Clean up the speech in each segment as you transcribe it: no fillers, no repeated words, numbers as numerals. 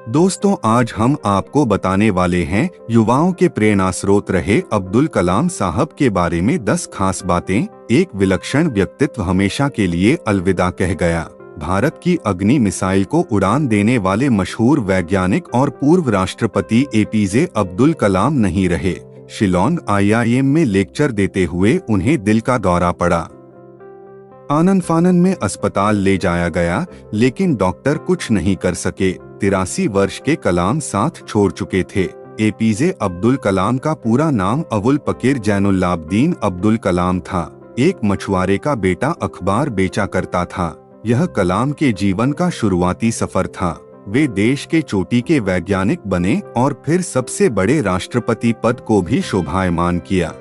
दोस्तों, आज हम आपको बताने वाले हैं युवाओं के प्रेरणा स्रोत रहे अब्दुल कलाम साहब के बारे में 10 खास बातें। एक विलक्षण व्यक्तित्व हमेशा के लिए अलविदा कह गया। भारत की अग्नि मिसाइल को उड़ान देने वाले मशहूर वैज्ञानिक और पूर्व राष्ट्रपति एपीजे अब्दुल कलाम नहीं रहे। शिलोंग आईआईएम में लेक्चर देते हुए उन्हें दिल का दौरा पड़ा। आनन फानन में अस्पताल ले जाया गया, लेकिन डॉक्टर कुछ नहीं कर सके। 83 वर्ष के कलाम साथ छोड़ चुके थे। एपीजे अब्दुल कलाम का पूरा नाम अबुल पकीर जैनुल्लाब्दीन अब्दुल कलाम था। एक मछुआरे का बेटा अखबार बेचा करता था। यह कलाम के जीवन का शुरुआती सफर था। वे देश के चोटी के वैज्ञानिक बने और फिर सबसे बड़े राष्ट्रपति पद को भी शोभायमान किया।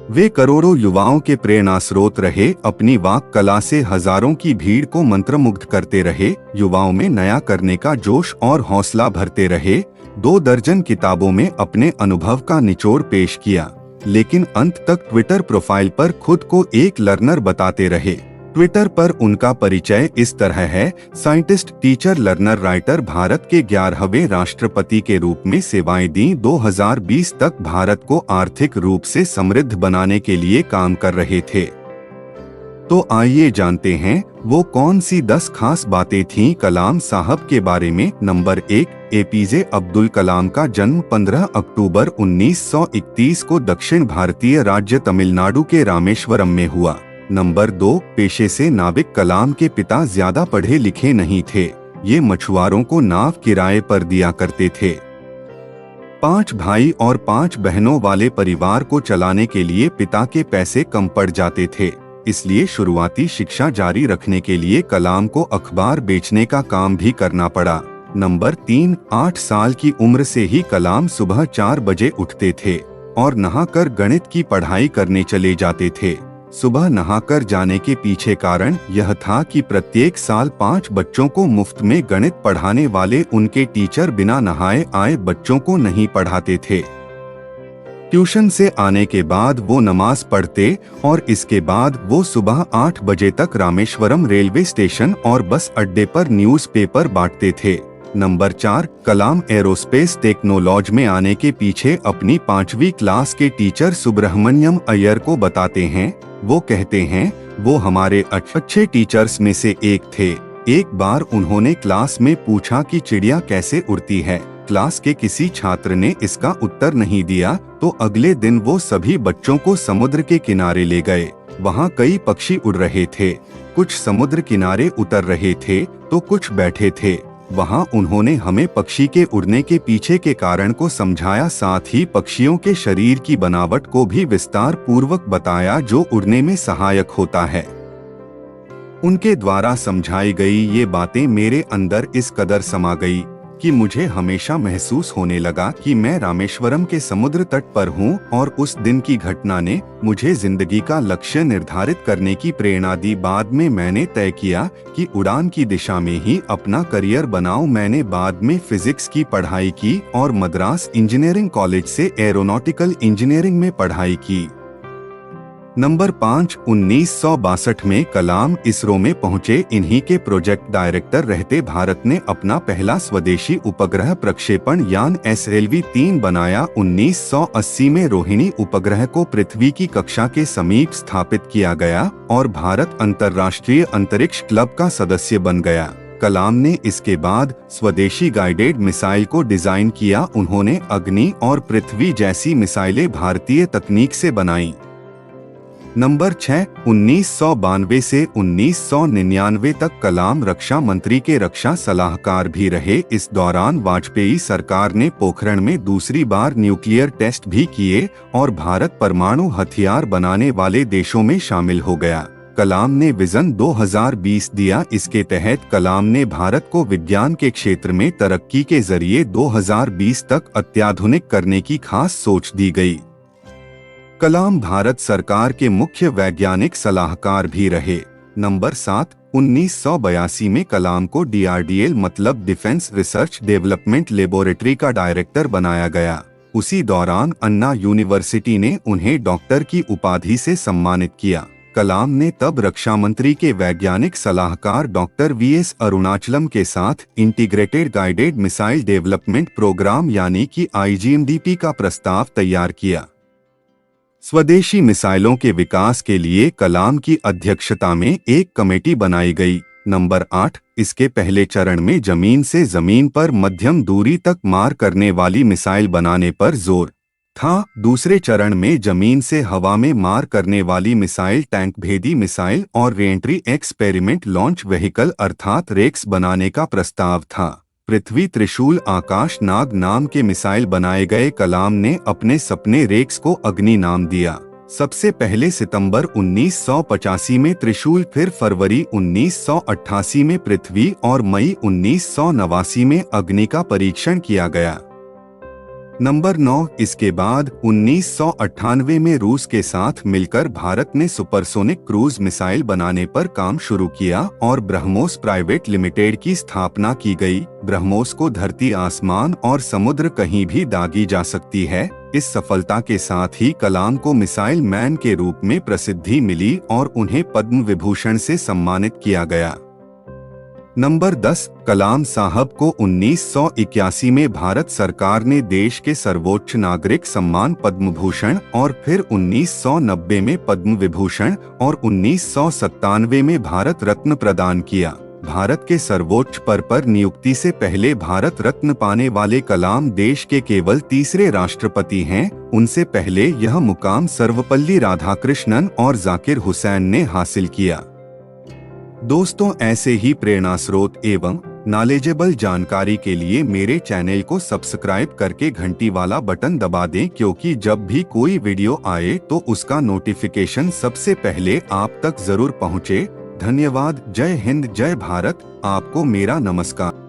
वे करोड़ों युवाओं के प्रेरणा स्रोत रहे। अपनी वाक कला से हजारों की भीड़ को मंत्रमुग्ध करते रहे। युवाओं में नया करने का जोश और हौसला भरते रहे। 2 दर्जन किताबों में अपने अनुभव का निचोड़ पेश किया, लेकिन अंत तक ट्विटर प्रोफाइल पर खुद को एक लर्नर बताते रहे। ट्विटर पर उनका परिचय इस तरह है: scientist, teacher, learner, writer. Bharat के 11वें राष्ट्रपति के रूप में सेवाएं दी। 2020 तक भारत को आर्थिक रूप से समृद्ध बनाने के लिए काम कर रहे थे। तो आइए जानते हैं वो कौन सी 10 खास बातें थीं कलाम साहब के बारे में। नंबर 1, एपीजे अब्दुल कलाम का जन्म 15 अक्टूबर 1931 को दक्षिण भारतीय राज्य तमिलनाडु के रामेश्वरम में हुआ। नंबर 2, पेशे से नाविक। कलाम के पिता ज्यादा पढ़े लिखे नहीं थे। ये मछुआरों को नाव किराए पर दिया करते थे। 5 भाई और 5 बहनों वाले परिवार को चलाने के लिए पिता के पैसे कम पड़ जाते थे, इसलिए शुरुआती शिक्षा जारी रखने के लिए कलाम को अखबार बेचने का काम भी करना पड़ा। नंबर 3, 8 साल की उम्र से ही कलाम सुबह 4 बजे उठते थे और नहाकर गणित की पढ़ाई करने चले जाते थे। सुबह नहाकर जाने के पीछे कारण यह था कि प्रत्येक साल 5 बच्चों को मुफ्त में गणित पढ़ाने वाले उनके टीचर बिना नहाए आए बच्चों को नहीं पढ़ाते थे। ट्यूशन से आने के बाद वो नमाज पढ़ते और इसके बाद वो सुबह 8 बजे तक रामेश्वरम रेलवे स्टेशन और बस अड्डे पर न्यूज़पेपर बांटते थे। नंबर 4, कलाम एरोस्पेस टेक्नोलॉजी में आने के पीछे अपनी 5वीं क्लास के टीचर सुब्रह्मण्यम अय्यर को बताते हैं। वो कहते हैं, वो हमारे अच्छे टीचर्स में से एक थे। एक बार उन्होंने क्लास में पूछा कि चिड़िया कैसे उड़ती है। क्लास के किसी छात्र ने इसका उत्तर नहीं दिया, तो अगले दिन वो सभी बच्चों को समुद्र के किनारे ले गए। वहाँ कई पक्षी उड़ रहे थे। कुछ समुद्र किनारे उतर रहे थे तो कुछ बैठे थे। वहाँ उन्होंने हमें पक्षी के उड़ने के पीछे के कारण को समझाया, साथ ही पक्षियों के शरीर की बनावट को भी विस्तार पूर्वक बताया जो उड़ने में सहायक होता है। उनके द्वारा समझाई गई ये बातें मेरे अंदर इस कदर समा गई कि मुझे हमेशा महसूस होने लगा कि मैं रामेश्वरम के समुद्र तट पर हूँ, और उस दिन की घटना ने मुझे जिंदगी का लक्ष्य निर्धारित करने की प्रेरणा दी। बाद में मैंने तय किया कि उड़ान की दिशा में ही अपना करियर बनाऊं। मैंने बाद में फिजिक्स की पढ़ाई की और मद्रास इंजीनियरिंग कॉलेज से एरोनॉटिकल इंजीनियरिंग में पढ़ाई की। नंबर 5, 1962 में कलाम इसरो में पहुंचे। इन्हीं के प्रोजेक्ट डायरेक्टर रहते भारत ने अपना पहला स्वदेशी उपग्रह प्रक्षेपण यान SLV-3 बनाया। 1980 में रोहिणी उपग्रह को पृथ्वी की कक्षा के समीप स्थापित किया गया और भारत अंतर्राष्ट्रीय अंतरिक्ष क्लब का सदस्य बन गया। कलाम ने इसके बाद स्वदेशी गाइडेड मिसाइल को डिजाइन किया। उन्होंने अग्नि और पृथ्वी जैसी मिसाइलें भारतीय तकनीक से बनाई। नंबर 6, 1992 से 1999 तक कलाम रक्षा मंत्री के रक्षा सलाहकार भी रहे। इस दौरान वाजपेयी सरकार ने पोखरण में दूसरी बार न्यूक्लियर टेस्ट भी किए और भारत परमाणु हथियार बनाने वाले देशों में शामिल हो गया। कलाम ने विजन 2020 दिया। इसके तहत कलाम ने भारत को विज्ञान के क्षेत्र में तरक्की के जरिए 2020 तक अत्याधुनिक करने की खास सोच दी गई। कलाम भारत सरकार के मुख्य वैज्ञानिक सलाहकार भी रहे। नंबर 7, 1982 में कलाम को DRDL मतलब डिफेंस रिसर्च डेवलपमेंट लेबोरेटरी का डायरेक्टर बनाया गया। उसी दौरान अन्ना यूनिवर्सिटी ने उन्हें डॉक्टर की उपाधि से सम्मानित किया। कलाम ने तब रक्षा मंत्री के वैज्ञानिक सलाहकार डॉक्टर वीएस अरुणाचलम के साथ integrated guided missile development programme यानी कि IGMDP का प्रस्ताव तैयार किया। स्वदेशी मिसाइलों के विकास के लिए कलाम की अध्यक्षता में एक कमेटी बनाई गई। नंबर 8, इसके पहले चरण में जमीन से जमीन पर मध्यम दूरी तक मार करने वाली मिसाइल बनाने पर जोर था। दूसरे चरण में जमीन से हवा में मार करने वाली मिसाइल, टैंक भेदी मिसाइल और रीएंट्री एक्सपेरिमेंट लॉन्च व्हीकल अर्थात रेक्स बनाने का प्रस्ताव था। पृथ्वी त्रिशूल आकाश नाग नाम के मिसाइल बनाए गए। कलाम ने अपने सपने रेक्स को अग्नि नाम दिया। सबसे पहले सितंबर 1985 में त्रिशूल, फिर फरवरी 1988 में पृथ्वी और मई 1989 में अग्नि का परीक्षण किया गया। नंबर 9, इसके बाद 1998 में रूस के साथ मिलकर भारत ने सुपरसोनिक क्रूज मिसाइल बनाने पर काम शुरू किया और ब्रह्मोस प्राइवेट लिमिटेड की स्थापना की गई। ब्रह्मोस को धरती, आसमान और समुद्र कहीं भी दागी जा सकती है। इस सफलता के साथ ही कलाम को मिसाइल मैन के रूप में प्रसिद्धि मिली और उन्हें पद्म विभूषण से सम्मानित किया गया। नंबर 10, कलाम साहब को 1981 में भारत सरकार ने देश के सर्वोच्च नागरिक सम्मान पद्म भूषण और फिर 1990 में पद्म विभूषण और 1997 में भारत रत्न प्रदान किया। भारत के सर्वोच्च पद पर नियुक्ति से पहले भारत रत्न पाने वाले कलाम देश के केवल तीसरे राष्ट्रपति हैं। उनसे पहले यह मुकाम सर्वपल्ली राधाकृष्णन और जाकिर हुसैन ने हासिल किया। दोस्तों, ऐसे ही प्रेरणा स्रोत एवं नॉलेजेबल जानकारी के लिए मेरे चैनल को सब्सक्राइब करके घंटी वाला बटन दबा दें, क्योंकि जब भी कोई वीडियो आए तो उसका नोटिफिकेशन सबसे पहले आप तक जरूर पहुंचे। धन्यवाद। जय हिंद, जय भारत। आपको मेरा नमस्कार।